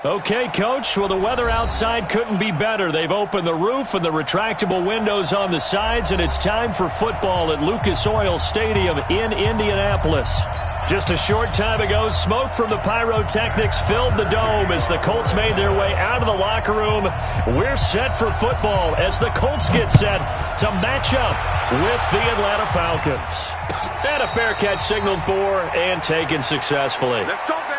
Okay, Coach. Well, the weather outside couldn't be better. They've opened the roof and the retractable windows on the sides, and it's time for football at Lucas Oil Stadium in Indianapolis. Just a short time ago, smoke from the pyrotechnics filled the dome as the Colts made their way out of the locker room. We're set for football as the Colts get set to match up with the Atlanta Falcons. And a fair catch signaled for and taken successfully. Let's go, baby.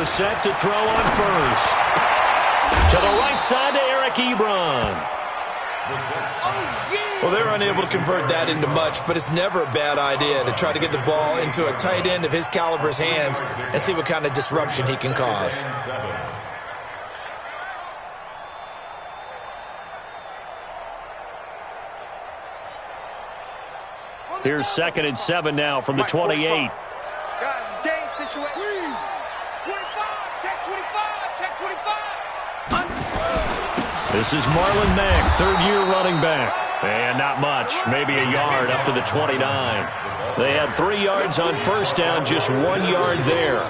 Set to throw on first. To the right side to Eric Ebron. Well, they're unable to convert that into much, but it's never a bad idea to try to get the ball into a tight end of his caliber's hands and see what kind of disruption he can cause. Here's 2nd and 7 now from the 28. Guys, it's game situation. 25, check 25, check 25. This is Marlon Mack, third-year running back. And not much, maybe a yard up to the 29. They had 3 yards on first down, just 1 yard there.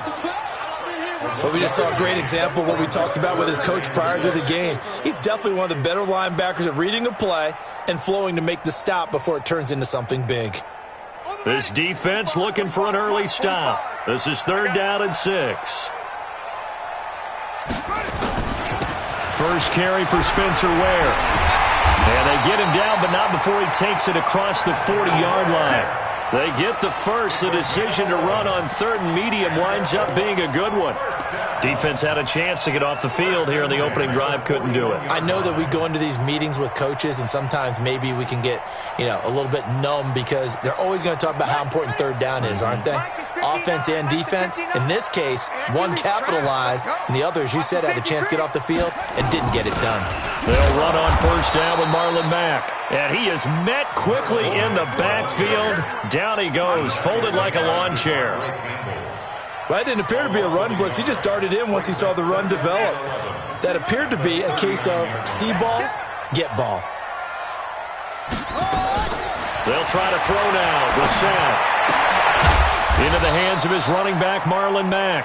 But we just saw a great example of what we talked about with his coach prior to the game. He's definitely one of the better linebackers at reading a play and flowing to make the stop before it turns into something big. This defense looking for an early stop. This is 3rd down and 6. First carry for Spencer Ware. And they get him down, but not before he takes it across the 40-yard line. They get the first. The decision to run on 3rd and medium winds up being a good one. Defense had a chance to get off the field here in the opening drive, couldn't do it. I know that we go into these meetings with coaches, and sometimes maybe we can get, a little bit numb because they're always going to talk about how important 3rd down is, aren't they? Offense and defense. In this case, one capitalized, and the other, as you said, had a chance to get off the field and didn't get it done. They'll run on first down with Marlon Mack. And he is met quickly in the backfield. Down he goes, folded like a lawn chair. Well, that didn't appear to be a run blitz. He just darted in once he saw the run develop. That appeared to be a case of see ball, get ball. They'll try to throw now. Brissett into the hands of his running back, Marlon Mack.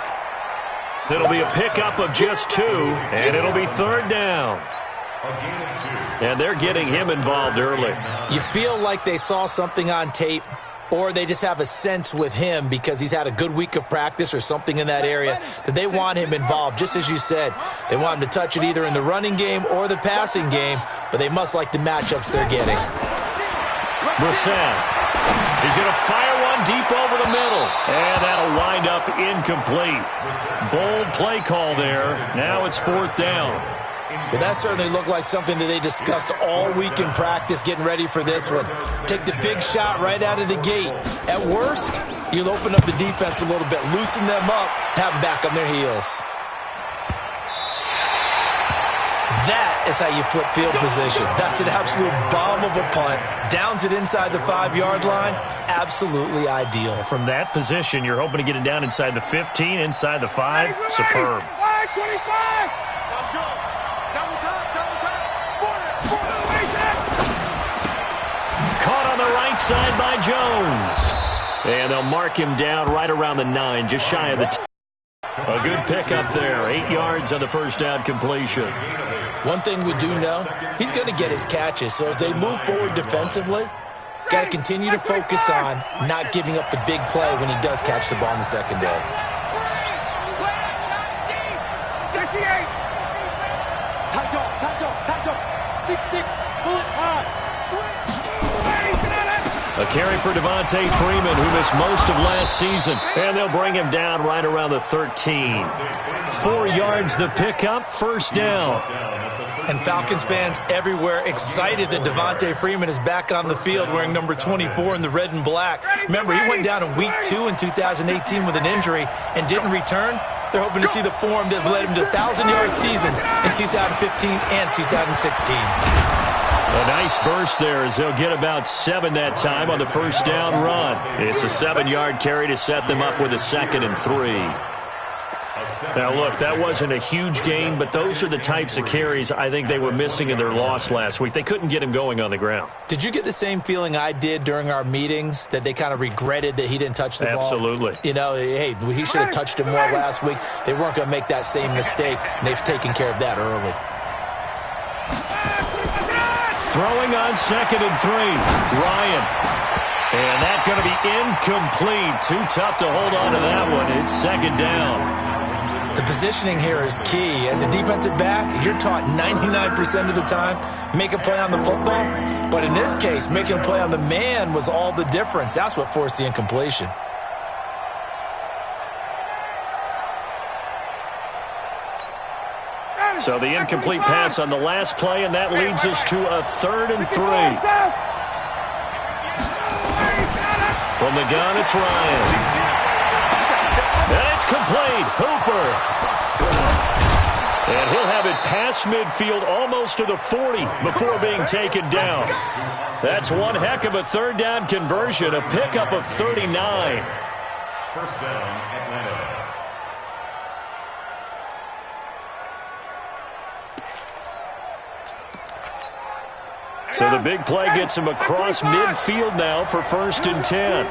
It'll be a pickup of just 2, and it'll be 3rd down. And they're getting him involved early. You feel like they saw something on tape, or they just have a sense with him because he's had a good week of practice or something in that area that they want him involved. Just as you said, they want him to touch it either in the running game or the passing game, but they must like the matchups they're getting. Brissett. He's going to fire one deep over the middle, and that'll wind up incomplete. Bold play call there. Now it's 4th down. Well, that certainly looked like something that they discussed all week in practice getting ready for this one. Take the big shot right out of the gate. At worst, you'll open up the defense a little bit, loosen them up, have them back on their heels. That is how you flip field position. That's an absolute bomb of a punt. Downs it inside the 5-yard line. Absolutely ideal. From that position, you're hoping to get it down inside the 15, inside the 5. Superb. 25! Let's go. Double time. Caught on the right side by Jones. And they'll mark him down right around the 9, just shy of the 10. A good pickup there. 8 yards on the first down completion. One thing we do know, he's going to get his catches. So as they move forward defensively, got to continue to focus on not giving up the big play when he does catch the ball in the secondary. A carry for Devontae Freeman, who missed most of last season. And they'll bring him down right around the 13. 4 yards the pickup, first down. And Falcons fans everywhere excited that Devontae Freeman is back on the field wearing number 24 in the red and black. Remember, he went down in week 2 in 2018 with an injury and didn't return. they're hoping to see the form that led them to 1,000-yard seasons in 2015 and 2016. A nice burst there as they'll get about 7 that time on the first down run. It's a 7-yard carry to set them up with a 2nd and 3. Now, look, that wasn't a huge gain, but those are the types of carries I think they were missing in their loss last week. They couldn't get him going on the ground. Did you get the same feeling I did during our meetings, that they kind of regretted that he didn't touch the ball? Absolutely. You know, hey, he should have touched it more last week. They weren't going to make that same mistake, and they've taken care of that early. Throwing on 2nd and 3, Ryan. And that's going to be incomplete. Too tough to hold on to that one. It's 2nd down. The positioning here is key. As a defensive back, you're taught 99% of the time, make a play on the football. But in this case, making a play on the man was all the difference. That's what forced the incompletion. So the incomplete pass on the last play, and that leads us to a 3rd and 3. From the gun, it's Ryan. And it's complete. Hooper. And he'll have it past midfield almost to the 40 before being taken down. That's one heck of a 3rd down conversion, a pickup of 39. First down, Atlanta. So the big play gets him across midfield now for 1st and 10.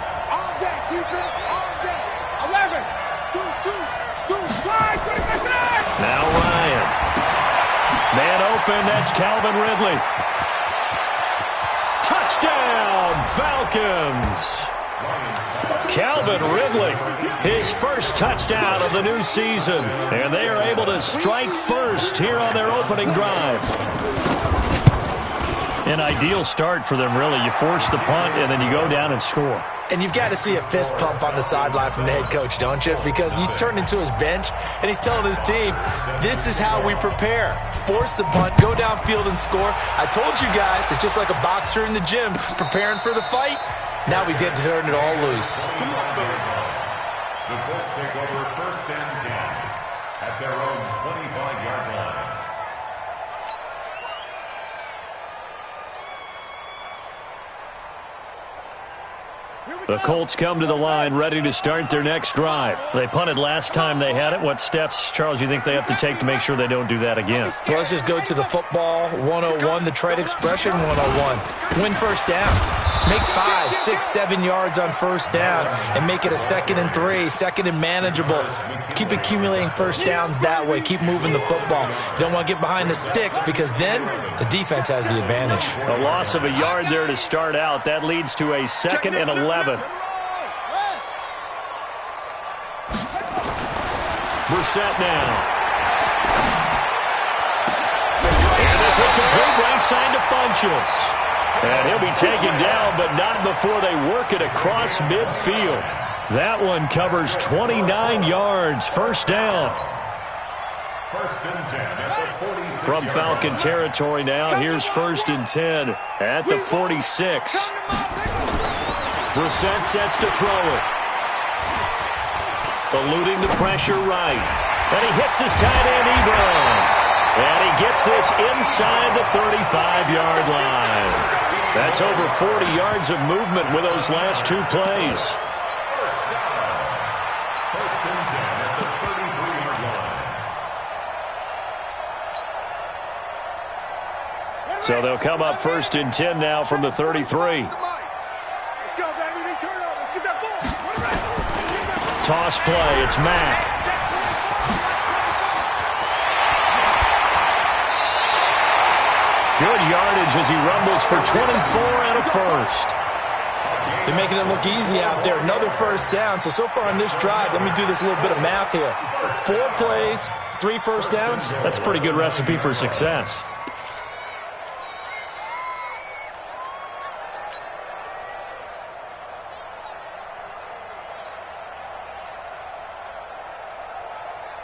Now Ryan. Man open, that's Calvin Ridley. Touchdown, Falcons. Calvin Ridley, his first touchdown of the new season. And they are able to strike first here on their opening drive. An ideal start for them, really. You force the punt, and then you go down and score. And you've got to see a fist pump on the sideline from the head coach, don't you? Because he's turned into his bench, and he's telling his team, this is how we prepare. Force the punt, go downfield and score. I told you guys, it's just like a boxer in the gym preparing for the fight. Now we get to turn it all loose. The Colts take over 1st and 10 at their own 25-yard line. The Colts come to the line ready to start their next drive. They punted last time they had it. What steps, Charles, you think they have to take to make sure they don't do that again? Well, let's just go to the football 101, the trade expression 101. Win 1st down. Make 5, 6, 7 yards on 1st down and make it a 2nd and 3, 2nd and manageable. Keep accumulating 1st downs that way. Keep moving the football. You don't want to get behind the sticks because then the defense has the advantage. A loss of a yard there to start out. That leads to a 2nd and 11. Brissett now. And this will complete right side to Funchess. And he'll be taken down, but not before they work it across midfield. That one covers 29 yards. 1st down. 1st and 10 at the 46. From Falcon territory now, here's 1st and 10 at the 46. Brissett sets to throw it. Eluding the pressure right. And he hits his tight end, Ebron. And he gets this inside the 35-yard line. That's over 40 yards of movement with those last 2 plays. 1st and 10 at the 33-yard line. So they'll come up 1st and 10 now from the 33. Toss play, it's Mack. Good yardage as he rumbles for 24 and a 1st. They're making it look easy out there. Another 1st down. So far on this drive, let me do this little bit of math here. 4 plays, 3 1st downs. That's a pretty good recipe for success.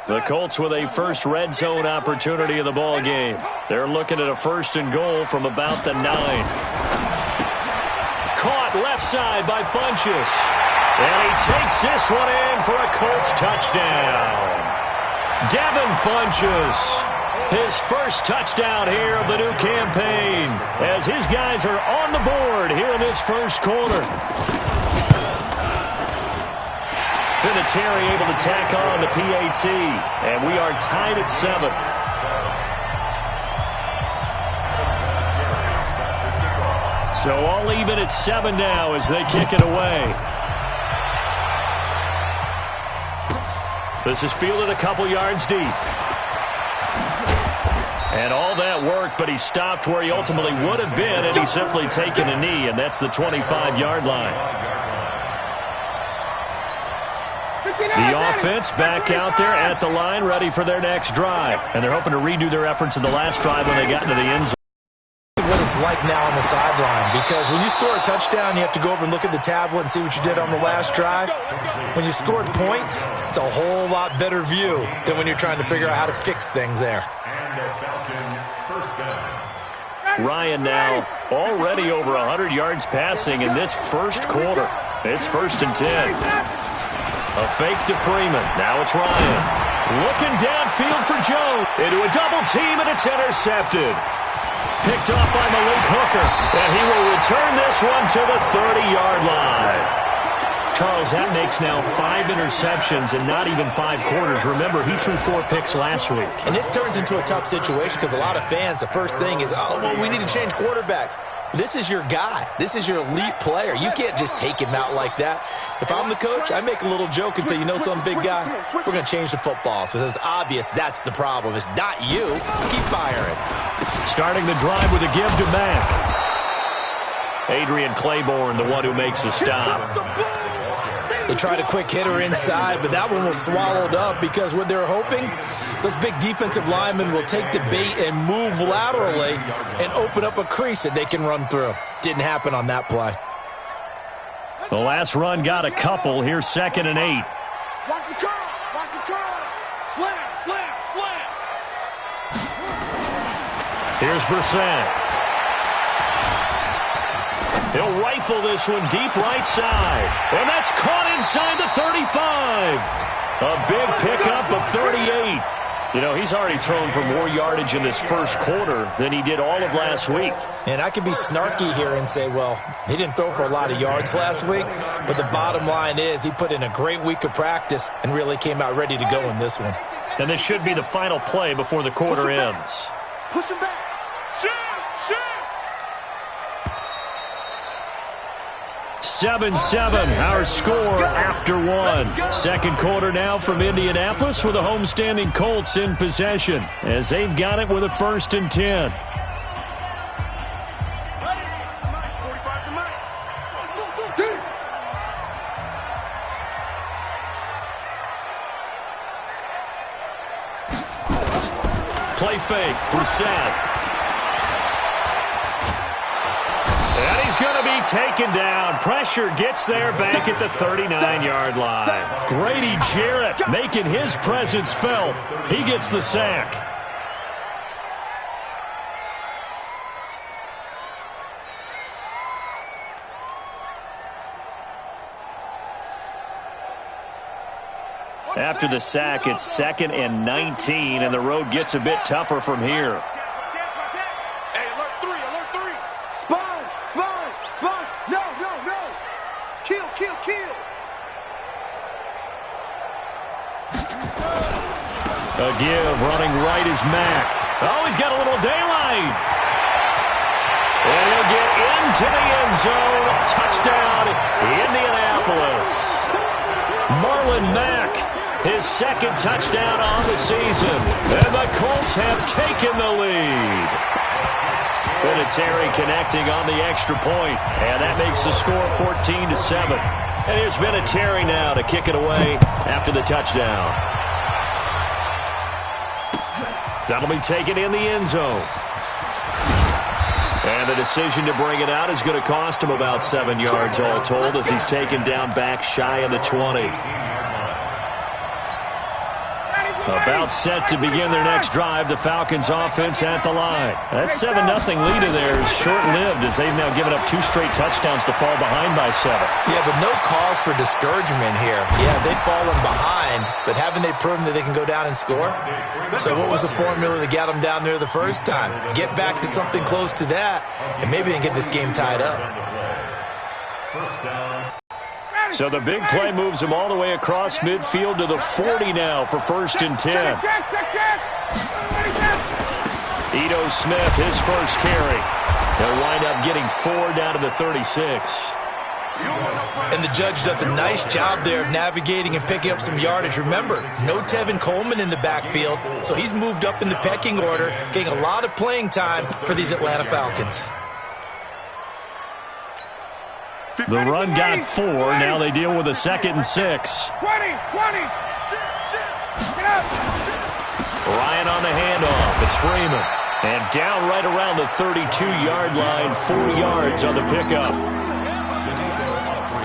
The Colts with a first red zone opportunity in the ball game. They're looking at a 1st and goal from about the 9. Caught left side by Funchess. And he takes this one in for a Colts touchdown. Devin Funches, his first touchdown here of the new campaign, as his guys are on the board here in this first quarter. Vinatieri able to tack on the PAT, and we are tied at 7. So all even at 7 now as they kick it away. This is fielded a couple yards deep. And all that work, but he stopped where he ultimately would have been had he simply taken a knee, and that's the 25-yard line. The offense back out there at the line, ready for their next drive. And they're hoping to redo their efforts in the last drive when they got into the end zone. What it's like now on the sideline, because when you score a touchdown, you have to go over and look at the tablet and see what you did on the last drive. When you scored points, it's a whole lot better view than when you're trying to figure out how to fix things there. Ryan now already over 100 yards passing in this first quarter. It's 1st and 10. A fake to Freeman. Now it's Ryan. Looking downfield for Joe. Into a double team, and it's intercepted. Picked off by Malik Hooker, and he will return this one to the 30-yard line. Charles, that makes now 5 interceptions and not even 5 quarters. Remember, he threw 4 picks last week. And this turns into a tough situation because a lot of fans, the first thing is, oh, well, we need to change quarterbacks. This is your guy. This is your elite player. You can't just take him out like that. If I'm the coach, I make a little joke and say, you know some big guy, we're going to change the football. So it's obvious that's the problem. It's not you. Keep firing. Starting the drive with a give to Mack. Adrian Claiborne, the one who makes the stop. They tried a quick hitter inside, but that one was swallowed up because what they're hoping, those big defensive linemen will take the bait and move laterally and open up a crease that they can run through. Didn't happen on that play. The last run got a couple. Here's 2nd and 8. Watch the curl. Watch the curl. Slam, slam, slam. Here's Brissett. He'll rifle this one deep right side. And that's caught inside the 35. A big pickup of 38. You know, he's already thrown for more yardage in this first quarter than he did all of last week. And I could be snarky here and say, well, he didn't throw for a lot of yards last week. But the bottom line is he put in a great week of practice and really came out ready to go in this one. And this should be the final play before the quarter ends. Push him back. Shoot, shoot. 7-7, our score after 1. Second quarter now from Indianapolis with the homestanding Colts in possession as they've got it with a 1st and 10. Play fake, Brissett. And he's going to be taken down. Pressure gets there back at the 39-yard line. Grady Jarrett making his presence felt. He gets the sack. After the sack, it's 2nd and 19, and the road gets a bit tougher from here. A give, running right is Mack. Oh, he's got a little daylight. And he'll get into the end zone. Touchdown, Indianapolis. Marlon Mack, his 2nd touchdown on the season. And the Colts have taken the lead. Vinatieri connecting on the extra point. And that makes the score 14-7. And here's Vinatieri now to kick it away after the touchdown. That'll be taken in the end zone. And the decision to bring it out is going to cost him about 7 yards all told as he's taken down back shy of the 20. About set to begin their next drive, the Falcons offense at the line. That 7-0 lead in there is short-lived as they've now given up 2 straight touchdowns to fall behind by 7. Yeah, but no cause for discouragement here. Yeah, they've fallen behind, but haven't they proven that they can go down and score? So what was the formula that got them down there the first time? Get back to something close to that, and maybe they can get this game tied up. So the big play moves him all the way across midfield to the 40 now for 1st and 10. Ito Smith, his first carry. He'll wind up getting 4 down to the 36. And the judge does a nice job there of navigating and picking up some yardage. Remember, no Tevin Coleman in the backfield, so he's moved up in the pecking order, getting a lot of playing time for these Atlanta Falcons. The run got 4. Now they deal with a 2nd and 6. 20. Ryan on the handoff. It's Freeman. And down right around the 32-yard line. 4 yards on the pickup.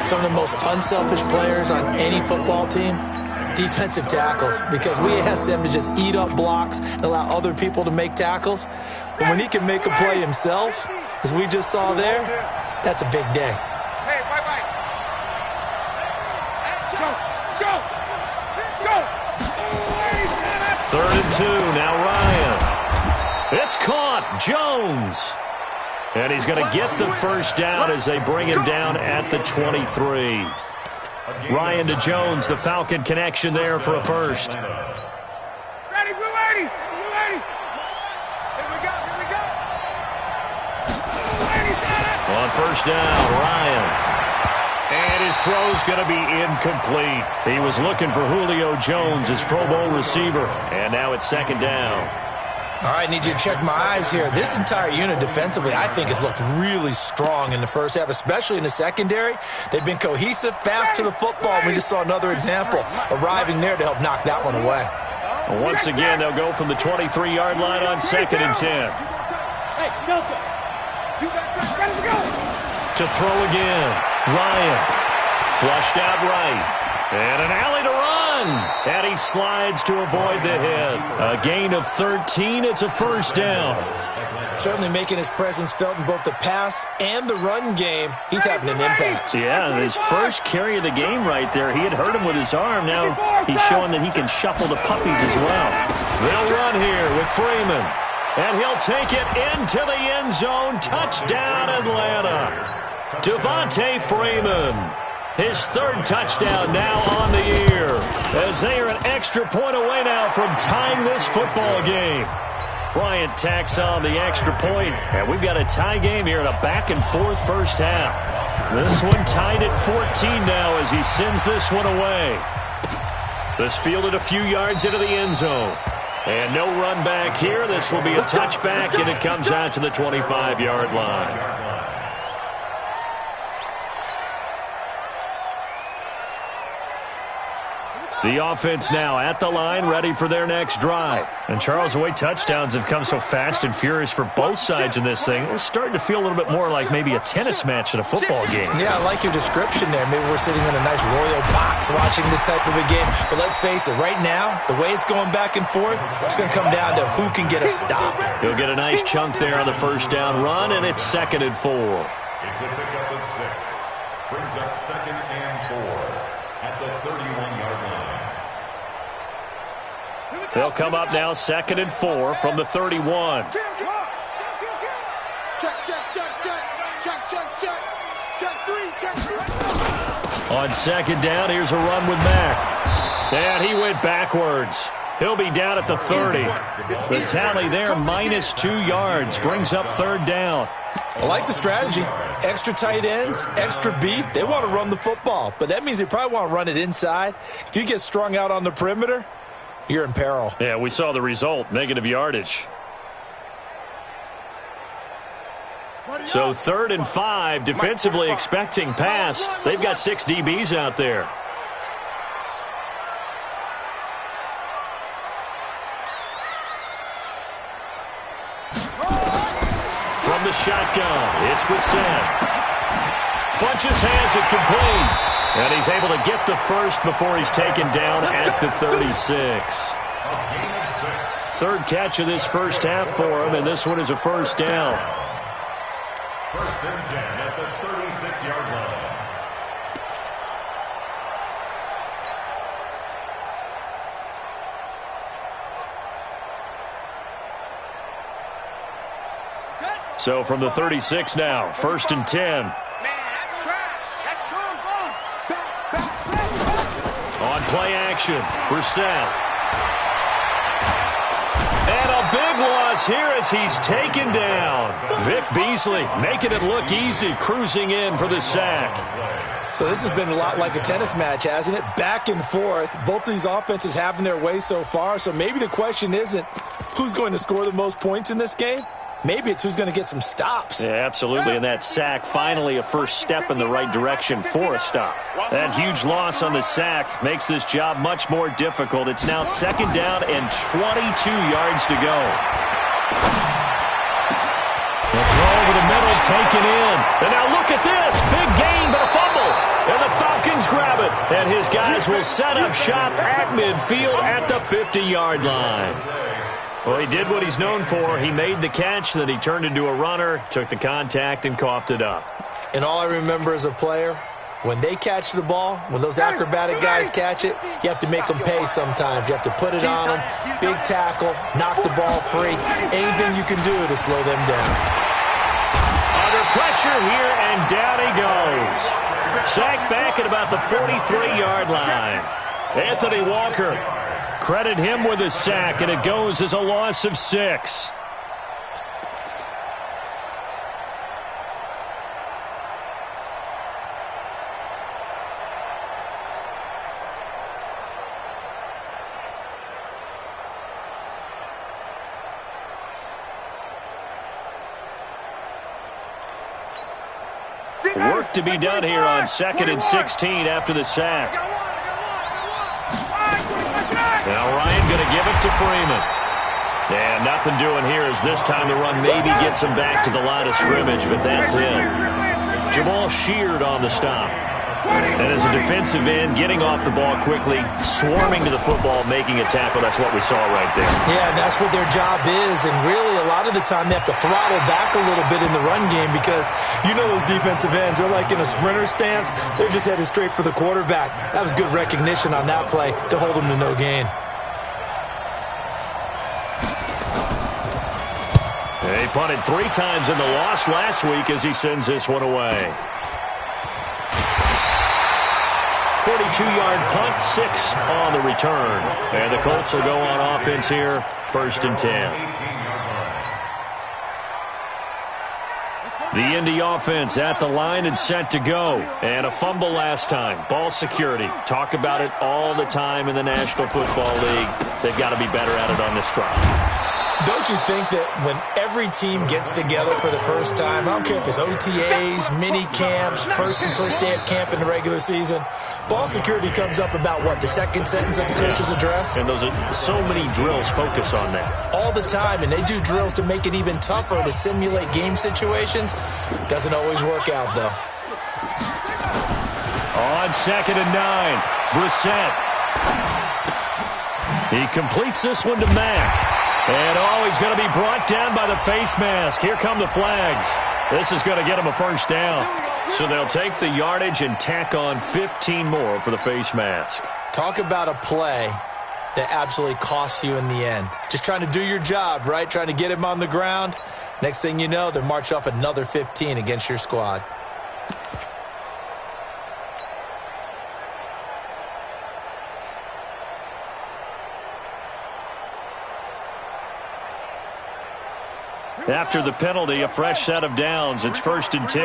Some of the most unselfish players on any football team, defensive tackles, because we ask them to just eat up blocks and allow other people to make tackles. But when he can make a play himself, as we just saw there, that's a big day. Hey, bye-bye. Go. 3rd and 2. Now Ryan. It's caught. Jones. And he's going to get the first down as they bring him down at the 23. Ryan to Jones, the Falcon connection there for a first. Ready, blue lady. Here we go. On first down, Ryan. And his throw's going to be incomplete. He was looking for Julio Jones, his Pro Bowl receiver. And now it's 2nd down. All right, I need you to check my eyes here. This entire unit defensively, I think, has looked really strong in the first half, especially in the secondary. They've been cohesive, fast to the football, and we just saw another example arriving there to help knock that one away. Once again, they'll go from the 23-yard line on 2nd and 10. Hey, Delta. You got ready to go. To throw again. Ryan. Flushed out right. And an alley to run. And he slides to avoid the hit. A gain of 13. It's a first down. Certainly making his presence felt in both the pass and the run game. He's having an impact. Yeah, his first carry of the game right there. He had hurt him with his arm. Now he's showing that he can shuffle the puppies as well. They'll run here with Freeman. And he'll take it into the end zone. Touchdown, Atlanta. Devontae Freeman. His 3rd touchdown now on the year. As they are an extra point away now from tying this football game. Bryant tacks on the extra point. And we've got a tie game here in a back-and-forth first half. This one tied at 14 now as he sends this one away. This fielded a few yards into the end zone. And no run back here. This will be a touchback, and it comes out to the 25-yard line. The offense now at the line, ready for their next drive. And Charles, the way touchdowns have come so fast and furious for both sides in this thing, it's starting to feel a little bit more like maybe a tennis match than a football game. Yeah, I like your description there. Maybe we're sitting in a nice royal box watching this type of a game. But let's face it, right now, the way it's going back and forth, it's going to come down to who can get a stop. He'll get a nice chunk there on the first down run, and it's 2nd and 4. It's a pickup of 6. Brings up 2nd and 4 at the 31-yard line. They'll come up now 2nd and 4 from the 31. Check. Check 3. On 2nd down, here's a run with Mack. And he went backwards. He'll be down at the 30. The tally there, -2 yards, brings up 3rd down. I like the strategy. Extra tight ends, extra beef. They want to run the football, but that means they probably want to run it inside. If you get strung out on the perimeter, you're in peril. Yeah, we saw the result, negative yardage. So 3rd and 5, defensively expecting pass. They've got 6 DBs out there. From the shotgun, it's Brissett. Funches has it complete. And he's able to get the first before he's taken down at the 36. gain of 6. Third catch of this first half for him, and this one is a first down. First and 10 at the 36-yard line. So from the 36 now, first and 10. Man, that's trash. That's true. On play action, Brissett. And a big loss here as he's taken down. Vic Beasley making it look easy, cruising in for the sack. So this has been a lot like a tennis match, hasn't it? Back and forth. Both of these offenses having their way so far. So maybe the question isn't who's going to score the most points in this game. Maybe it's who's going to get some stops. Yeah, absolutely. And that sack, finally a first step in the right direction for a stop. That huge loss on the sack makes this job much more difficult. It's now second down and 22 yards to go. The throw over the middle, taken in. And now look at this. Big gain, but a fumble. And the Falcons grab it. And his guys will set up shop at midfield at the 50-yard line. Well, he did what he's known for. He made the catch, then he turned into a runner, took the contact, and coughed it up. And all I remember as a player, when they catch the ball, when those acrobatic guys catch it, you have to make them pay sometimes. You have to put it on them, big tackle, knock the ball free, anything you can do to slow them down. Under pressure here, and down he goes. Sacked back at about the 43-yard line. Anthony Walker. Credit him with a sack, and it goes as a loss of 6. Work to be done here on 2nd and 16 after the sack. Now Ryan going to give it to Freeman. And nothing doing here as this time the run maybe gets him back to the line of scrimmage, but that's it. Jamal Sheard on the stop. And as a defensive end, getting off the ball quickly, swarming to the football, making a tackle. That's what we saw right there. Yeah, and that's what their job is. And really, a lot of the time, they have to throttle back a little bit in the run game because you know those defensive ends, they're like in a sprinter stance. They're just headed straight for the quarterback. That was good recognition on that play to hold them to no gain. He punted 3 times in the loss last week as he sends this one away. 42-yard punt, 6 on the return. And the Colts will go on offense here, 1st and 10. The Indy offense at the line and set to go. And a fumble last time. Ball security. Talk about it all the time in the National Football League. They've got to be better at it on this drive. Don't you think that when every team gets together for the first time, I don't care if it's OTAs, mini camps, first day of camp in the regular season, ball security comes up about what, the second sentence of the coach's address? And those are so many drills focus on that. All the time, and they do drills to make it even tougher to simulate game situations. Doesn't always work out, though. On 2nd and 9, Brissett. He completes this one to Mack. And he's going to be brought down by the face mask. Here come the flags. This is going to get him a first down. So they'll take the yardage and tack on 15 more for the face mask. Talk about a play that absolutely costs you in the end. Just trying to do your job, right? Trying to get him on the ground. Next thing you know, they're march off another 15 against your squad. After the penalty, a fresh set of downs. It's 1st and 10.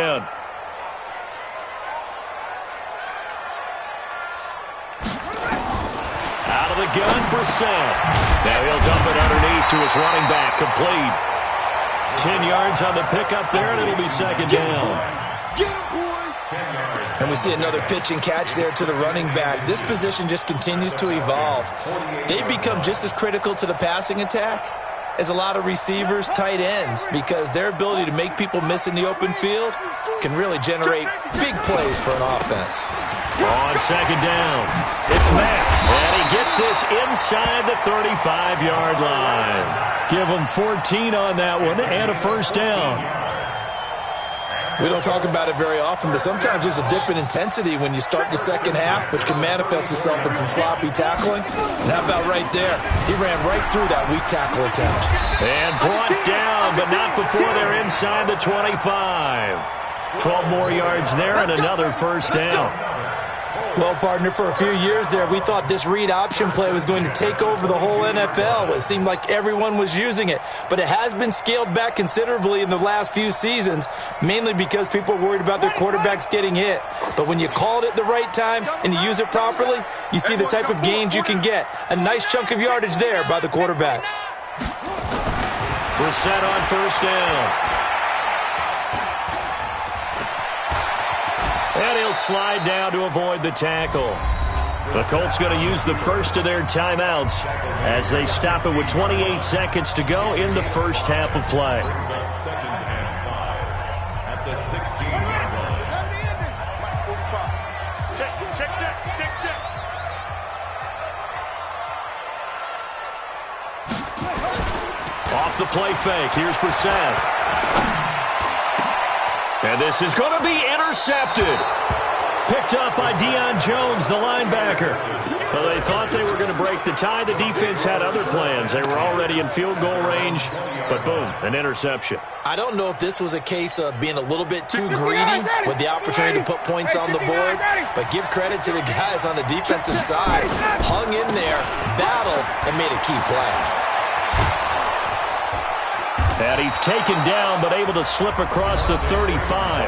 Out of the gun, Brissett. Now he'll dump it underneath to his running back, complete. 10 yards on the pickup there, and it'll be 2nd down. And we see another pitch and catch there to the running back. This position just continues to evolve. They become just as critical to the passing attack as a lot of receivers, tight ends, because their ability to make people miss in the open field can really generate big plays for an offense. On 2nd down, it's Mack. And he gets this inside the 35-yard line. Give him 14 on that one and a first down. We don't talk about it very often, but sometimes there's a dip in intensity when you start the second half, which can manifest itself in some sloppy tackling. And how about right there? He ran right through that weak tackle attempt. And brought down, but not before they're inside the 25. 12 more yards there and another first down. Well, partner, for a few years there, we thought this read option play was going to take over the whole NFL. It seemed like everyone was using it, but it has been scaled back considerably in the last few seasons, mainly because people are worried about their quarterbacks getting hit. But when you call it at the right time and you use it properly, you see the type of gains you can get. A nice chunk of yardage there by the quarterback. We're set on first down. And he'll slide down to avoid the tackle. The Colts going to use the first of their timeouts as they stop it with 28 seconds to go in the first half of play. Second and 5 at the 16-yard line. Check. Off the play fake. Here's Brissett. And this is going to be intercepted. Picked up by Deion Jones, the linebacker. Well, they thought they were going to break the tie. The defense had other plans. They were already in field goal range, but boom, an interception. I don't know if this was a case of being a little bit too greedy with the opportunity to put points on the board, but give credit to the guys on the defensive side. Hung in there, battled, and made a key play. And he's taken down, but able to slip across the 35.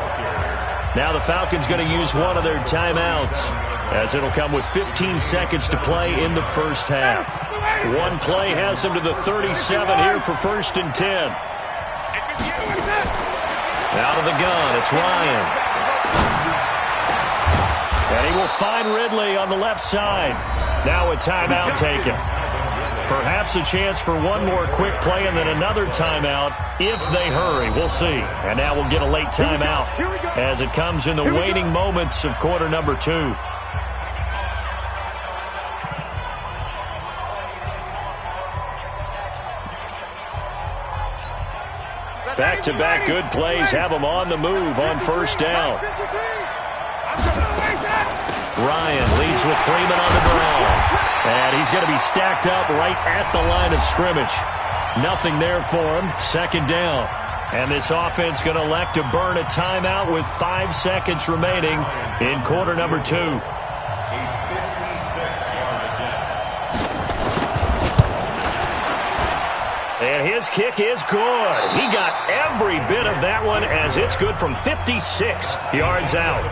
Now the Falcons going to use one of their timeouts, as it'll come with 15 seconds to play in the first half. One play has them to the 37 here for first and 10. Out of the gun, it's Ryan. And he will find Ridley on the left side. Now a timeout taken. Perhaps a chance for one more quick play and then another timeout if they hurry. We'll see. And now we'll get a late timeout as it comes in the waning moments of quarter number 2. Back-to-back good plays have them on the move on first down. Ryan leads with Freeman on the draw. And he's going to be stacked up right at the line of scrimmage. Nothing there for him. Second down. And this offense going to elect to burn a timeout with 5 seconds remaining in quarter number 2. And his kick is good. He got every bit of that one as it's good from 56 yards out.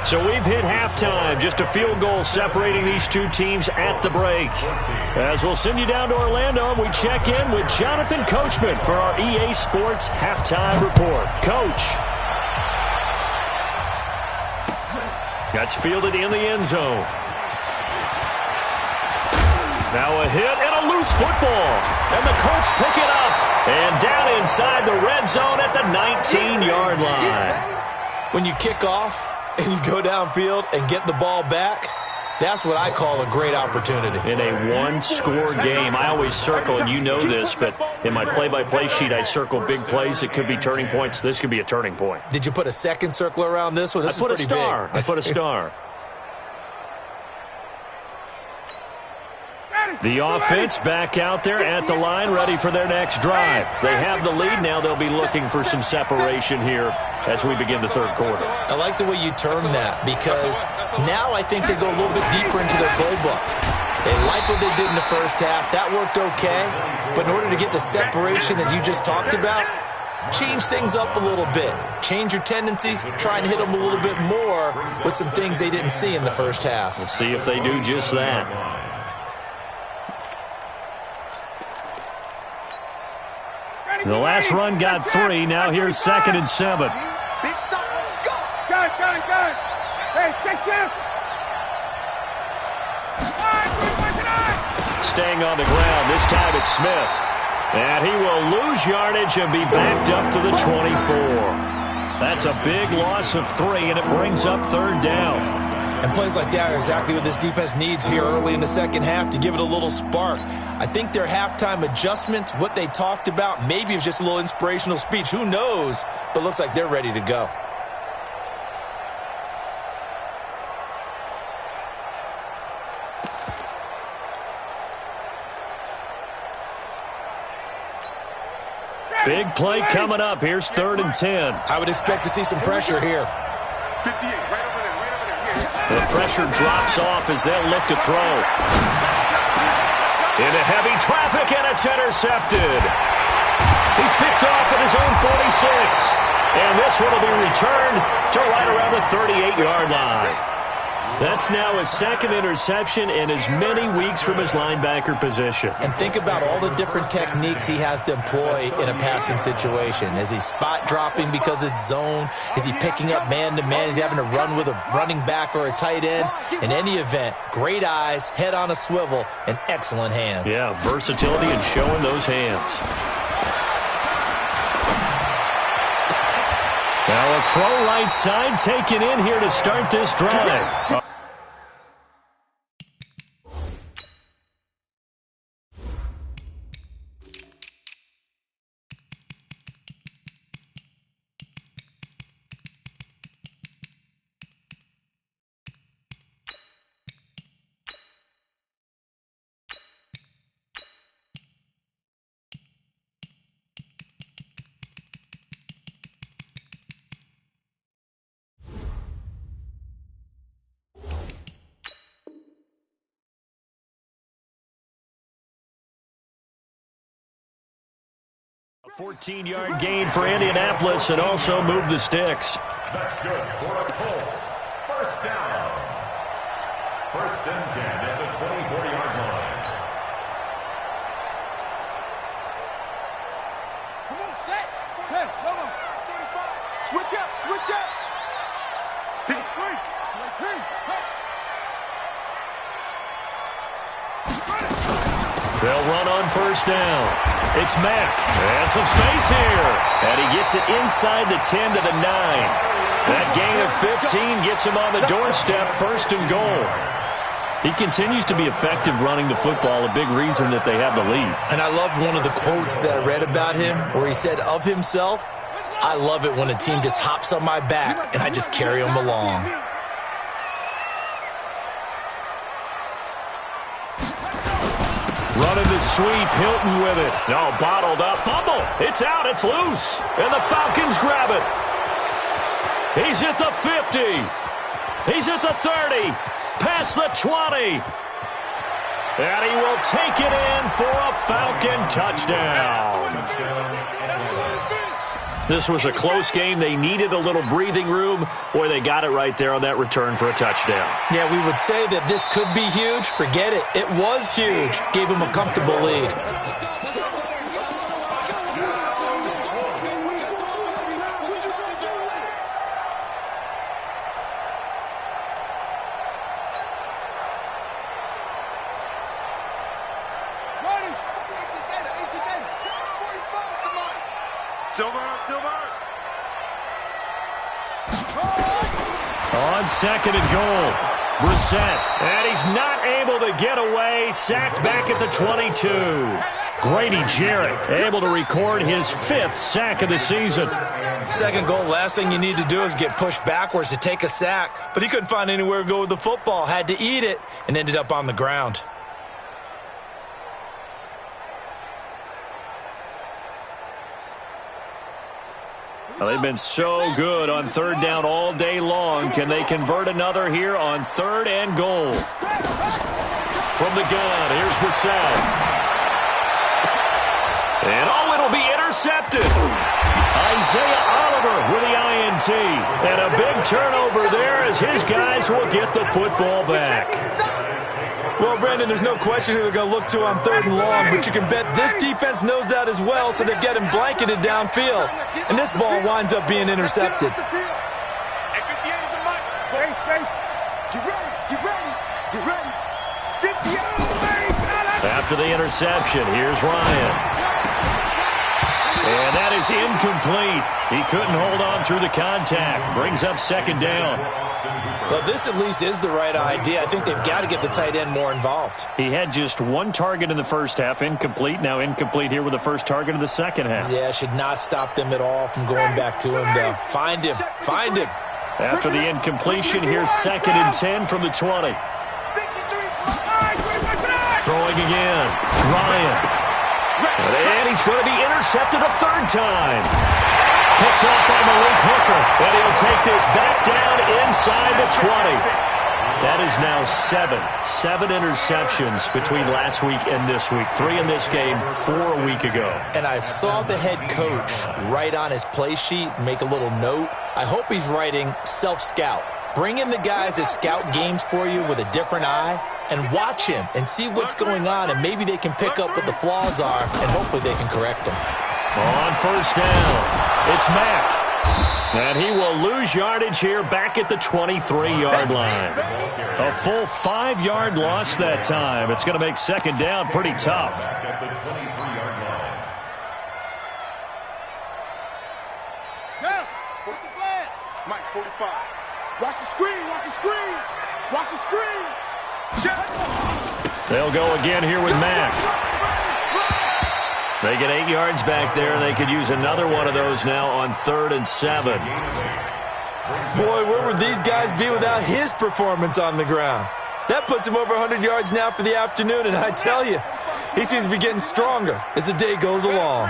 So we've hit halftime, just a field goal separating these two teams at the break. As we'll send you down to Orlando, we check in with Jonathan Coachman for our EA Sports Halftime Report. Coach. That's fielded in the end zone. Now a hit and a loose football. And the Colts pick it up. And down inside the red zone at the 19-yard line. When you kick off and you go downfield and get the ball back, that's what I call a great opportunity. In a one-score game, I always circle, and you know this, but in my play-by-play sheet, I circle big plays. It could be turning points. This could be a turning point. Did you put a second circle around this one? This is pretty big. I put a star. The offense back out there at the line, ready for their next drive. They have the lead. Now they'll be looking for some separation here as we begin the third quarter. I like the way you term that, because now I think they go a little bit deeper into their playbook. They like what they did in the first half. That worked okay. But in order to get the separation that you just talked about, change things up a little bit. Change your tendencies. Try and hit them a little bit more with some things they didn't see in the first half. We'll see if they do just that. The last run got 3. Now here's 2nd and 7. Big stop. Let's go. Go. Hey, take this. Staying on the ground. This time it's Smith. And he will lose yardage and be backed up to the 24. That's a big loss of 3, and it brings up 3rd down. And plays like that are exactly what this defense needs here early in the second half to give it a little spark. I think their halftime adjustments, what they talked about, maybe it was just a little inspirational speech. Who knows? But looks like they're ready to go. Big play coming up. Here's 3rd and 10. I would expect to see some pressure here. 58, right over there, right over there. Yeah. The pressure drops off as they'll look to throw. Into heavy traffic, and it's intercepted. He's picked off at his own 46. And this one will be returned to right around the 38-yard line. That's now his 2nd interception in as many weeks from his linebacker position. And think about all the different techniques he has to employ in a passing situation. Is he spot dropping because it's zone? Is he picking up man-to-man? Is he having to run with a running back or a tight end? In any event, great eyes, head on a swivel, and excellent hands. Yeah, versatility and showing those hands. Now a throw right side taken in here to start this drive. 14-yard gain for Indianapolis and also move the sticks. That's good for the Colts. First down. 1st and 10 at the 24-yard line. Come on, set. Hey, come on. Switch up, switch up. Big three. They'll run on 1st down. It's Mack. And some space here. And he gets it inside the 10 to the 9. That gain of 15 gets him on the doorstep, 1st and goal. He continues to be effective running the football, a big reason that they have the lead. And I love one of the quotes that I read about him where he said of himself, I love it when a team just hops on my back and I just carry them along. Running the sweep, Hilton with it. No, bottled up. Fumble. It's out. It's loose. And the Falcons grab it. He's at the 50. He's at the 30. Past the 20. And he will take it in for a Falcon touchdown. This was a close game. They needed a little breathing room. Boy, they got it right there on that return for a touchdown. Yeah, we would say that this could be huge. Forget it. It was huge. Gave him a comfortable lead. On 2nd and goal, Brissett, and he's not able to get away. Sacked back at the 22. Grady Jarrett able to record his 5th sack of the season. 2nd goal, last thing you need to do is get pushed backwards to take a sack. But he couldn't find anywhere to go with the football. Had to eat it and ended up on the ground. Well, they've been so good on 3rd down all day long. Can they convert another here on 3rd and goal? From the gun, here's Brissett. And it'll be intercepted. Isaiah Oliver with the INT. And a big turnover there as his guys will get the football back. Well, Brandon, there's no question who they're going to look to on 3rd and long, but you can bet this defense knows that as well, so they're getting blanketed downfield. And this ball winds up being intercepted. After the interception, here's Ryan. And that is incomplete. He couldn't hold on through the contact. Brings up second down. Well, this at least is the right idea. I think they've got to get the tight end more involved. He had just one target in the first half, incomplete. Now incomplete here with the first target of the second half. Yeah, should not stop them at all from going back to him, though. Find him. Find him. After the incompletion, here's 2nd and 10 from the 20. Throwing again. Ryan. And he's going to be intercepted a third time. Picked off by Malik Hooker. And he'll take this back down inside the 20. That is now 7 interceptions between last week and this week. 3 in this game, 4 a week ago. And I saw the head coach write on his play sheet, make a little note. I hope he's writing self-scout. Bring in the guys that scout games for you with a different eye and watch him and see what's going on, and maybe they can pick up what the flaws are, and hopefully they can correct them. On first down, it's Mack. And he will lose yardage here back at the 23-yard line. A full 5-yard loss that time. It's going to make second down pretty tough. Down. 40 flag. Mike, 45. Watch the screen. Watch the screen. Watch the screen. They'll go again here with Mack. They get 8 yards back there, and they could use another one of those now on 3rd and 7. Boy, where would these guys be without his performance on the ground? That puts him over 100 yards now for the afternoon, and I tell you, he seems to be getting stronger as the day goes along.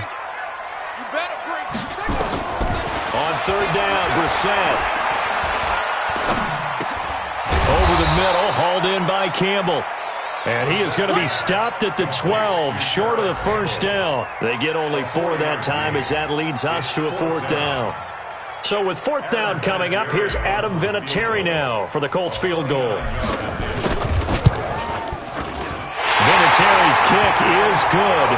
On 3rd down, Brissett. Over the middle, hauled in by Campbell. And he is going to be stopped at the 12, short of the first down. They get only 4 that time as that leads us to a 4th down. So with 4th down coming up, here's Adam Vinatieri now for the Colts field goal. Vinatieri's kick is good.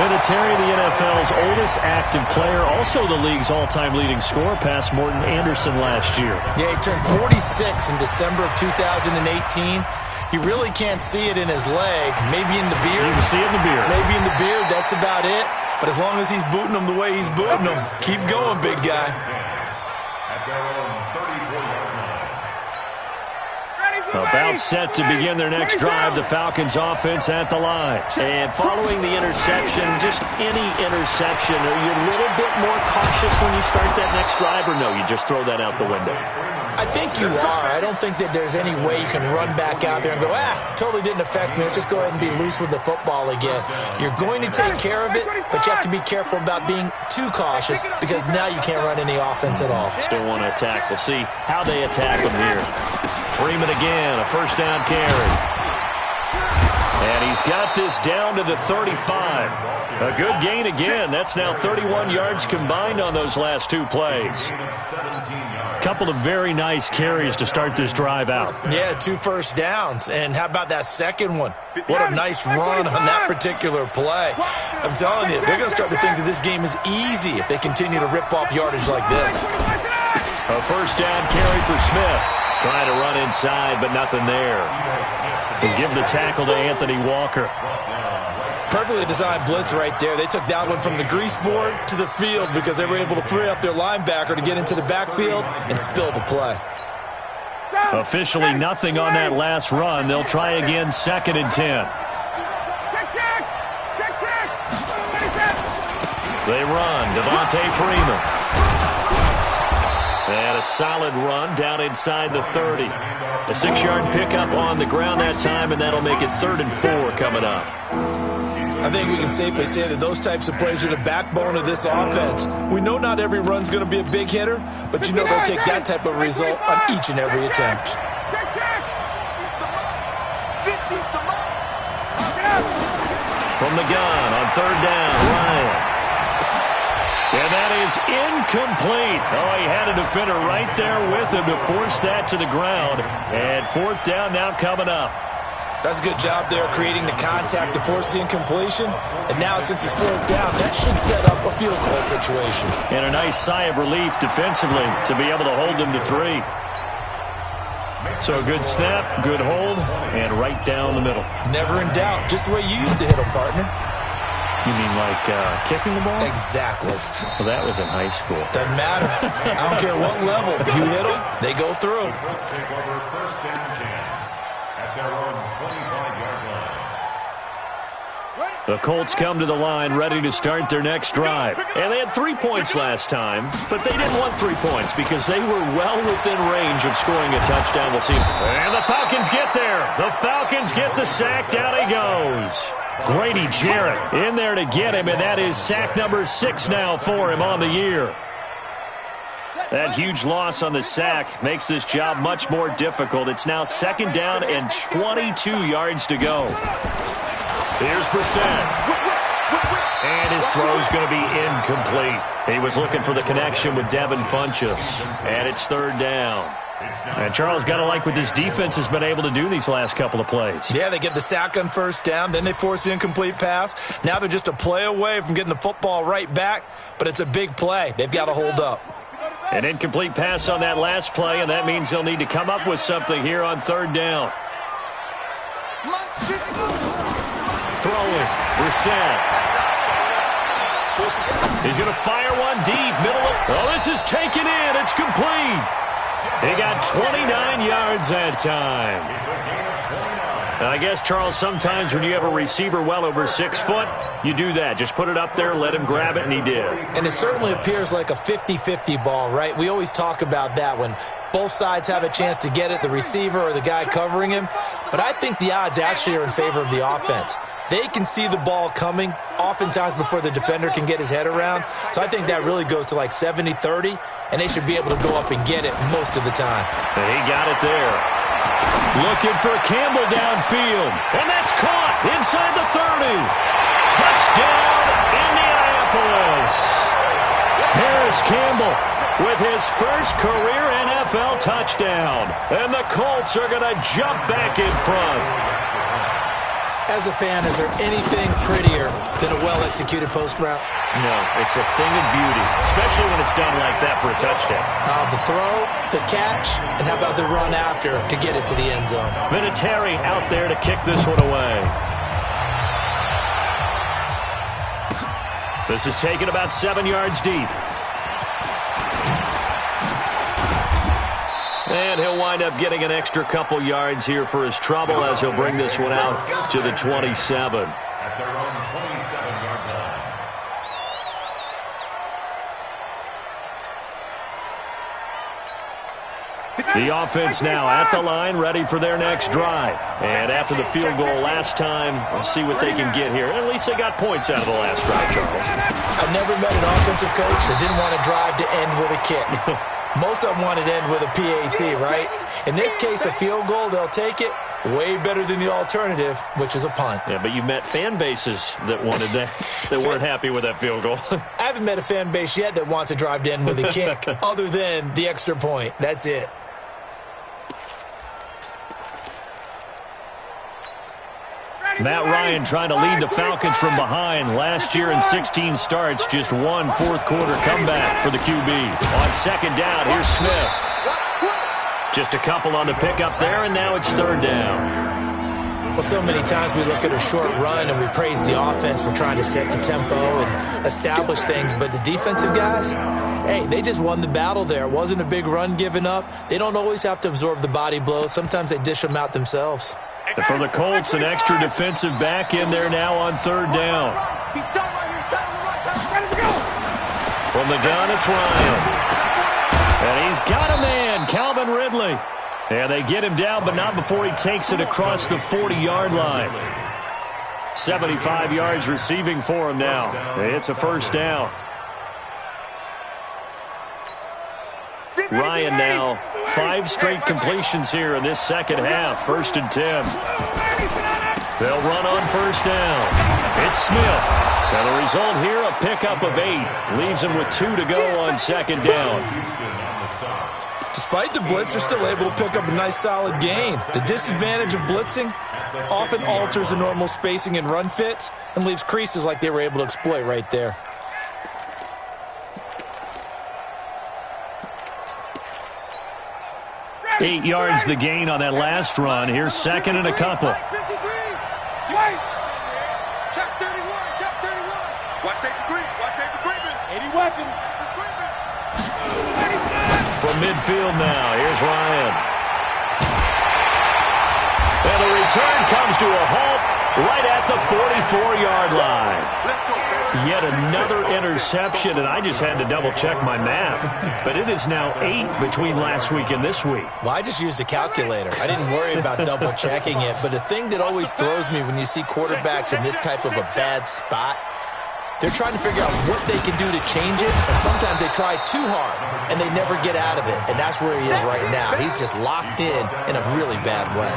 Vinatieri, the NFL's oldest active player, also the league's all-time leading scorer, past Morton Anderson last year. Yeah, he turned 46 in December of 2018. He really can't see it in his leg. Maybe in the beard. You can see it in the beard. Maybe in the beard. That's about it. But as long as he's booting them the way he's booting them, keep going, big guy. At their own 34-yard line. About set to begin their next drive, the Falcons offense at the line. And following the interception, just any interception, are you a little bit more cautious when you start that next drive, or no, you just throw that out the window? I think you are. I don't think that there's any way you can run back out there and go, totally didn't affect me. Let's just go ahead and be loose with the football again. You're going to take care of it, but you have to be careful about being too cautious because now you can't run any offense at all. Still want to attack. We'll see how they attack them here. Freeman again, a first down carry. And he's got this down to the 35. A good gain again. That's now 31 yards combined on those last 2 plays. Couple of very nice carries to start this drive out. Yeah, 2 first downs. And how about that second one? What a nice run on that particular play. I'm telling you, they're going to start to think that this game is easy if they continue to rip off yardage like this. A first down carry for Smith. Trying to run inside, but nothing there. We'll give the tackle to Anthony Walker. Perfectly designed blitz right there. They took that one from the grease board to the field because they were able to free up their linebacker to get into the backfield and spill the play. Officially nothing on that last run. They'll try again, 2nd and 10. They run. Devontae Freeman. And a solid run down inside the 30. A 6-yard pickup on the ground that time, and that'll make it 3rd and 4 coming up. I think we can safely say that those types of plays are the backbone of this offense. We know not every run's going to be a big hitter, but you know they'll take that type of result on each and every attempt. From the gun on 3rd down, Ryan. And that is incomplete. Oh, he had a defender right there with him to force that to the ground. And 4th down now coming up. That's a good job there, creating the contact to force the incompletion. And now, since it's 4th down, that should set up a field goal situation. And a nice sigh of relief defensively to be able to hold them to 3. So a good snap, good hold, and right down the middle. Never in doubt. Just the way you used to hit them, partner. You mean like kicking the ball? Exactly. Well, that was in high school. Doesn't matter. I don't care what level. You hit them, they go through. The Colts take over 1st and 10 at their own 25-yard line. The Colts come to the line ready to start their next drive. And they had 3 points last time, but they didn't want 3 points because they were well within range of scoring a touchdown. We'll see. And the Falcons get there. The Falcons get the sack. Down he goes. Grady Jarrett in there to get him, and that is sack number 6 now for him on the year. That huge loss on the sack makes this job much more difficult. It's now 2nd down and 22 yards to go. Here's Brissett. And his throw's going to be incomplete. He was looking for the connection with Devin Funchess. And it's 3rd down. And Charles, got to like what this defense has been able to do these last couple of plays. Yeah, they get the sack on 1st down, then they force the incomplete pass. Now they're just a play away from getting the football right back, but it's a big play. They've got to hold up. An incomplete pass on that last play, and that means they'll need to come up with something here on 3rd down. Throwing, Brissett. He's going to fire one deep, middle of... Oh, this is taken in. It's complete. He got 29 yards that time. And I guess, Charles, sometimes when you have a receiver well over 6 foot, you do that. Just put it up there, let him grab it, and he did. And it certainly appears like a 50-50 ball, right? We always talk about that when both sides have a chance to get it, the receiver or the guy covering him. But I think the odds actually are in favor of the offense. They can see the ball coming oftentimes before the defender can get his head around. So I think that really goes to like 70-30, and they should be able to go up and get it most of the time. And he got it there. Looking for Campbell downfield. And that's caught inside the 30. Touchdown, Indianapolis. Harris Campbell with his first career NFL touchdown. And the Colts are going to jump back in front. As a fan, is there anything prettier than a well-executed post route? No, it's a thing of beauty, especially when it's done like that for a touchdown. The throw, the catch, and how about the run after to get it to the end zone? Vinatieri out there to kick this one away. This is taken about 7 yards deep. And he'll wind up getting an extra couple yards here for his trouble as he'll bring this one out to the 27. At their own 27-yard line. The offense now at the line, ready for their next drive. And after the field goal last time, we'll see what they can get here. At least they got points out of the last drive, Charles. I've never met an offensive coach that didn't want to drive to end with a kick. Most of them wanted to end with a PAT, right? In this case, a field goal, they'll take it. Way better than the alternative, which is a punt. Yeah, but you met fan bases that wanted that, that weren't happy with that field goal. I haven't met a fan base yet that wants to drive to end with a kick, other than the extra point. That's it. Matt Ryan trying to lead the Falcons from behind. Last year in 16 starts, just one fourth-quarter comeback for the QB. On 2nd down, here's Smith. Just a couple on the pickup there, and now it's 3rd down. Well, so many times we look at a short run and we praise the offense for trying to set the tempo and establish things, but the defensive guys, hey, they just won the battle there. It wasn't a big run given up. They don't always have to absorb the body blows. Sometimes they dish them out themselves. And for the Colts, an extra defensive back in there now on 3rd down. From the gun, it's Ryan. And he's got a man, Calvin Ridley. And they get him down, but not before he takes it across the 40-yard line. 75 yards receiving for him now. It's a 1st down. Ryan now 5 straight completions here in this second half. 1st and 10. They'll run on 1st down. It's Smith. And the result here, a pickup of 8. Leaves him with 2 to go on 2nd down. Despite the blitz, they're still able to pick up a nice solid gain. The disadvantage of blitzing often alters the normal spacing and run fits and leaves creases like they were able to exploit right there. Eight yards the gain on that last run. Here's 2nd and a couple. Watch out for creeping. 80 weapons. From midfield now, here's Ryan. And the return comes to a halt right at the 44-yard line. Yet another interception, and I just had to double-check my math. But it is now 8 between last week and this week. Well, I just used a calculator. I didn't worry about double-checking it. But the thing that always throws me when you see quarterbacks in this type of a bad spot, they're trying to figure out what they can do to change it, and sometimes they try too hard, and they never get out of it. And that's where he is right now. He's just locked in a really bad way.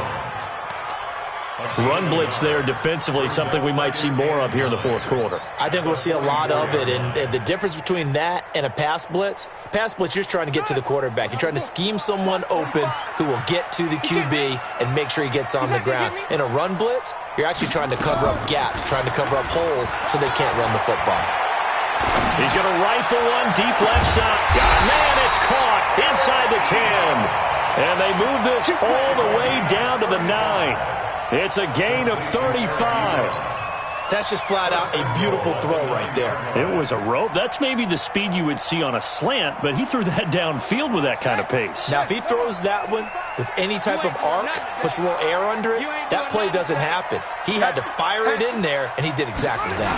Run blitz there defensively, something we might see more of here in the fourth quarter. I think we'll see a lot of it, and the difference between that and a pass blitz, you're just trying to get to the quarterback. You're trying to scheme someone open who will get to the QB and make sure he gets on the ground. In a run blitz, you're actually trying to cover up gaps, trying to cover up holes so they can't run the football. He's going to rifle one deep left side. Man, it's caught inside the 10. And they move this all the way down to the 9. It's a gain of 35. That's just flat out a beautiful throw right there. It was a rope. That's maybe the speed you would see on a slant, but he threw that downfield with that kind of pace. Now, if he throws that one with any type of arc, puts a little air under it, that play doesn't happen. He had to fire it in there, and he did exactly that.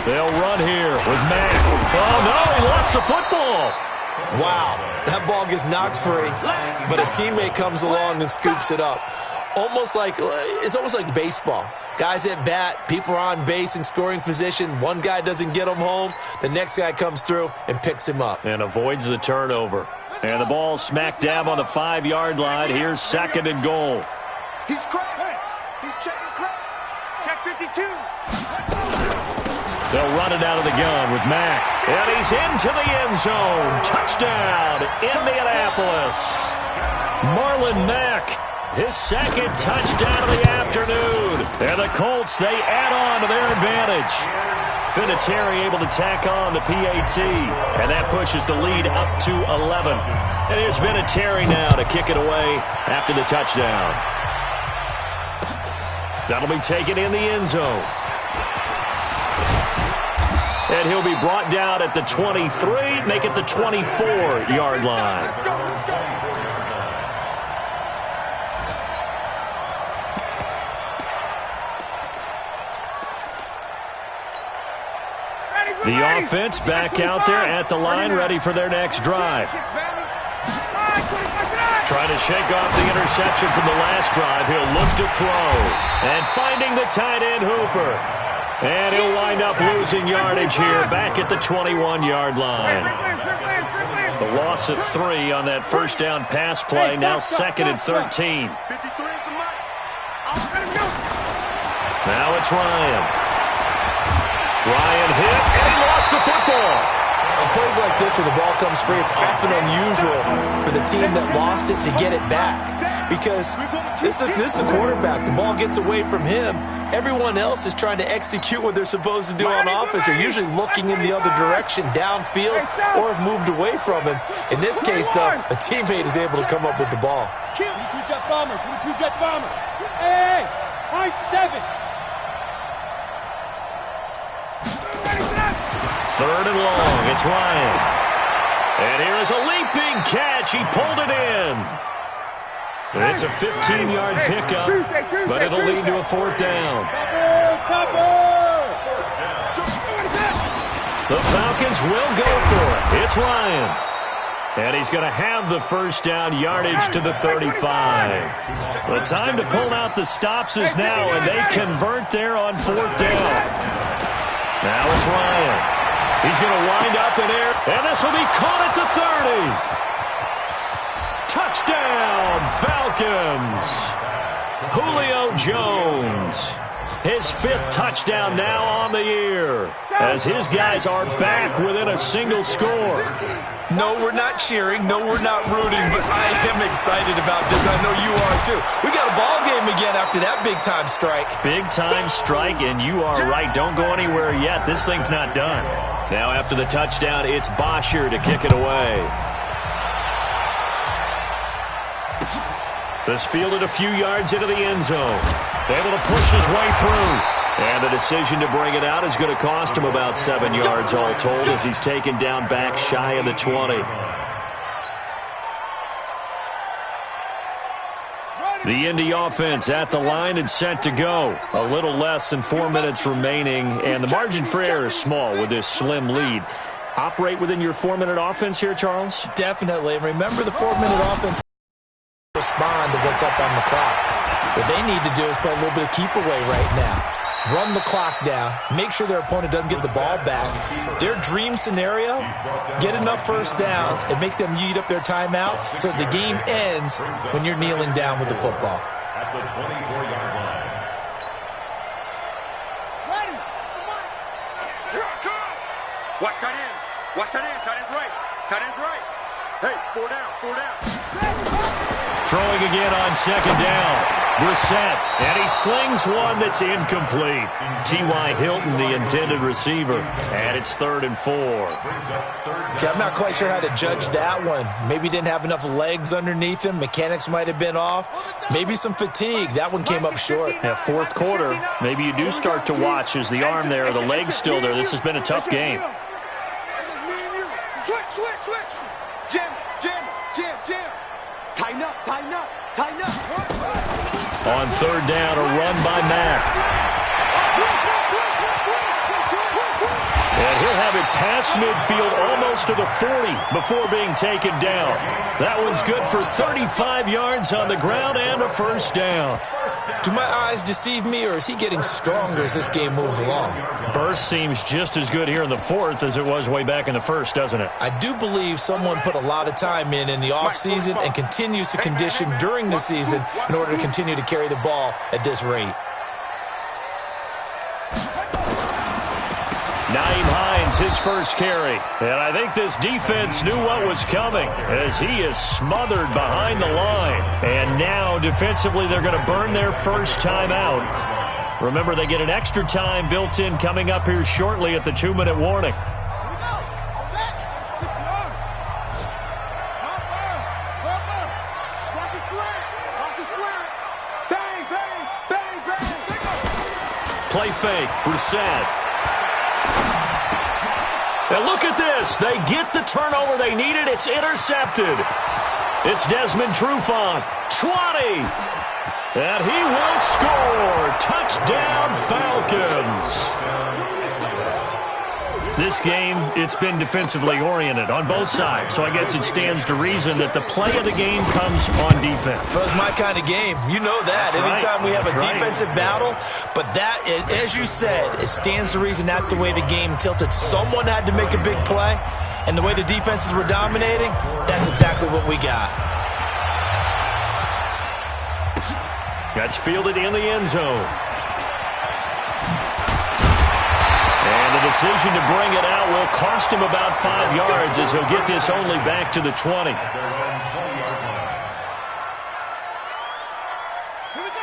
They'll run here with Mack. Oh, no, he lost the football. Wow, that ball gets knocked free, but a teammate comes along and scoops it up. It's almost like baseball. Guys at bat, people are on base in scoring position. One guy doesn't get him home. The next guy comes through and picks him up. And avoids the turnover. And the ball smack dab on the 5-yard line. Here's 2nd and goal. He's cracked. He's checking crack. Check 52. They'll run it out of the gun with Mack. And he's into the end zone. Touchdown, Indianapolis. Marlon Mack. His 2nd touchdown of the afternoon. And the Colts, they add on to their advantage. Vinatieri able to tack on the PAT. And that pushes the lead up to 11. And here's Vinatieri now to kick it away after the touchdown. That'll be taken in the end zone. And he'll be brought down at the 23, make it the 24-yard line. The offense back out there at the line, ready for their next drive. Trying to shake off the interception from the last drive. He'll look to throw. And finding the tight end, Hooper. And he'll wind up losing yardage here back at the 21-yard line. The loss of 3 on that first down pass play. Now 2nd and 13. Now it's Ryan. Ryan hit, and he lost the football. On plays like this where the ball comes free, it's often unusual for the team that lost it to get it back. Because this is the quarterback. The ball gets away from him. Everyone else is trying to execute what they're supposed to do on offense. They're usually looking in the other direction, downfield, or have moved away from him. In this case, though, a teammate is able to come up with the ball. 22-jet bomber, 22-jet bomber. Hey, high 7. 3rd and long. It's Ryan. And here is a leaping catch. He pulled it in. It's a 15-yard pickup, but it'll lead to a 4th down. The Falcons will go for it. It's Ryan. And he's going to have the first down, yardage to the 35. The time to pull out the stops is now, and they convert there on 4th down. Now it's Ryan. He's going to wind up in air, and this will be caught at the 30. Touchdown, Falcons. Julio Jones. His 5th touchdown now on the year, as his guys are back within a single score. No, we're not cheering. No, we're not rooting, but I am excited about this. I know you are, too. We got a ball game again after that big-time strike. Big-time strike, and you are right. Don't go anywhere yet. This thing's not done. Now, after the touchdown, it's Bosher to kick it away. This fielded a few yards into the end zone. Able to push his way through. And the decision to bring it out is going to cost him about 7 yards all told as he's taken down back shy of the 20. The Indy offense at the line and set to go. A little less than 4 minutes remaining, and the margin for error is small with this slim lead. Operate within your 4-minute offense here, Charles? Definitely. And remember, the 4-minute offense respond to what's up on the clock. What they need to do is play a little bit of keep away right now. Run the clock down, make sure their opponent doesn't get the ball back. Their dream scenario, get enough first downs and make them eat up their timeouts so the game ends when you're kneeling down with the football. At the 24-yard line. Ready. Here I come. Watch tight end. Watch tight end. Tight end's right. Tight end's right. Hey, 4 down. 4 down. Throwing again on second down. Brissett, and he slings one that's incomplete. T.Y. Hilton, the intended receiver, and it's 3rd and 4. Okay, I'm not quite sure how to judge that one. Maybe didn't have enough legs underneath him. Mechanics might have been off. Maybe some fatigue. That one came up short. Yeah, 4th quarter. Maybe you do start to watch as the arm there, the leg's still there. This has been a tough game. Switch. Jim. Tighten up. On 3rd down, a run by Mack. And he'll have it past midfield almost to the 40 before being taken down. That one's good for 35 yards on the ground and a first down. Do my eyes deceive me, or is he getting stronger as this game moves along? Burst seems just as good here in the 4th as it was way back in the 1st, doesn't it? I do believe someone put a lot of time in the offseason and continues to condition during the season in order to continue to carry the ball at this rate. Nyheim Hines, his first carry. And I think this defense knew what was coming as he is smothered behind the line. And now, defensively, they're going to burn their first time out. Remember, they get an extra time built in coming up here shortly at the 2-minute warning. Play fake, Brissett. And look at this. They get the turnover they needed. It's intercepted. It's Desmond Trufant. 20. And he will score. Touchdown, Falcons. This game, it's been defensively oriented on both sides. So I guess it stands to reason that the play of the game comes on defense. So it's my kind of game. You know that. That's Anytime right. we have a That's defensive battle. But that, as you said, it stands to reason that's the way the game tilted. Someone had to make a big play. And the way the defenses were dominating, that's exactly what we got. That's fielded in the end zone. And the decision to bring it out will cost him about 5 yards as he'll get this only back to the 20.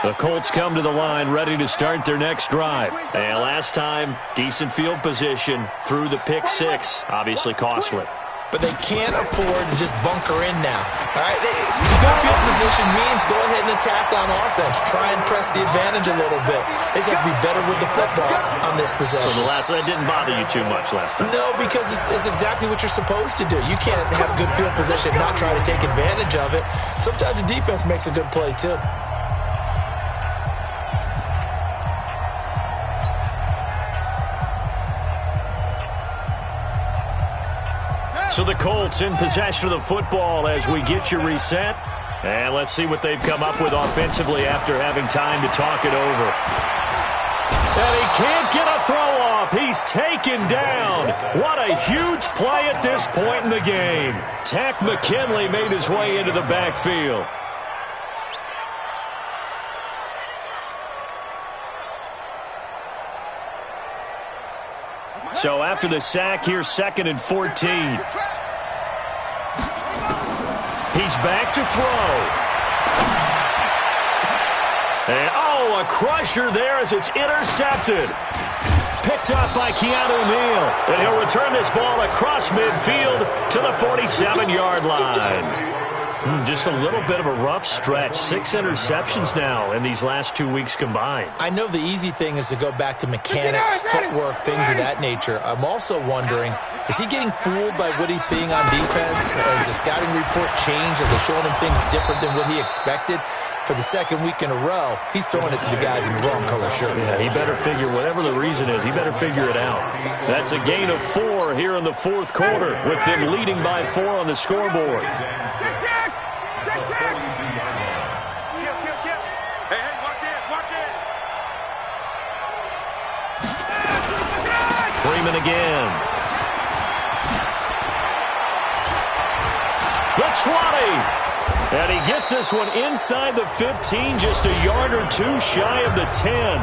The Colts come to the line ready to start their next drive. And last time, decent field position through the pick 6. Obviously costly. But they can't afford to just bunker in now. All right, good field position means go ahead and attack on offense. Try and press the advantage a little bit. They just have to be better with the football on this possession. So that didn't bother you too much last time? No, because it's exactly what you're supposed to do. You can't have good field position and not try to take advantage of it. Sometimes the defense makes a good play, too. So the Colts in possession of the football as we get you reset. And let's see what they've come up with offensively after having time to talk it over. And he can't get a throw off. He's taken down. What a huge play at this point in the game. Tack McKinley made his way into the backfield. So after the sack, here's 2nd and 14. He's back to throw. And, a crusher there as it's intercepted. Picked up by Keanu Neal. And he'll return this ball across midfield to the 47-yard line. Just a little bit of a rough stretch. 6 interceptions now in these last 2 weeks combined. I know the easy thing is to go back to mechanics, footwork, things of that nature. I'm also wondering, is he getting fooled by what he's seeing on defense? Has the scouting report changed? Are they showing him things different than what he expected? For the second week in a row, he's throwing it to the guys in the wrong color shirts. Yeah, he better figure, whatever the reason is, he better figure it out. That's a gain of 4 here in the fourth quarter, with them leading by 4 on the scoreboard. Freeman again. The 20. And he gets this one inside the 15, just a yard or 2 shy of the 10.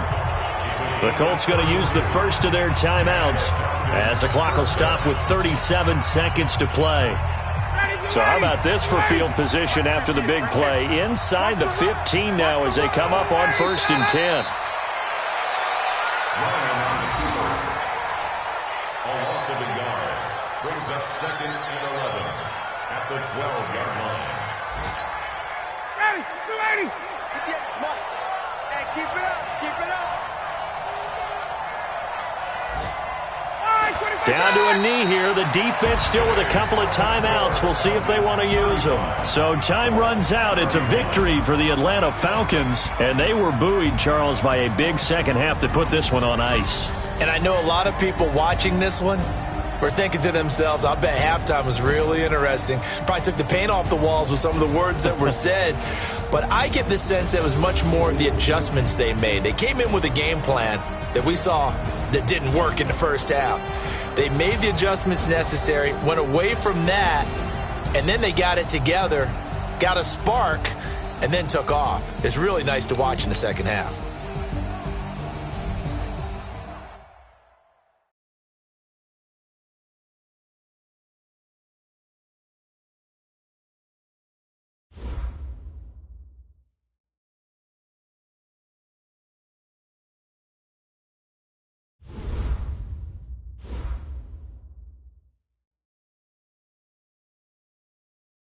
The Colts going to use the first of their timeouts as the clock will stop with 37 seconds to play. So how about this for field position after the big play? Inside the 15 now as they come up on 1st and 10. A loss of a yard brings up 2nd and 11 at the 12-yard line. Keep it up, keep it up. Down to a knee here. The defense still with a couple of timeouts. We'll see if they want to use them. So time runs out. It's a victory for the Atlanta Falcons. And they were buoyed, Charles, by a big second half to put this one on ice. And I know a lot of people watching this one were thinking to themselves, I bet halftime was really interesting. Probably took the paint off the walls with some of the words that were said. But I get the sense that it was much more of the adjustments they made. They came in with a game plan that we saw that didn't work in the first half. They made the adjustments necessary, went away from that, and then they got it together, got a spark, and then took off. It's really nice to watch in the second half.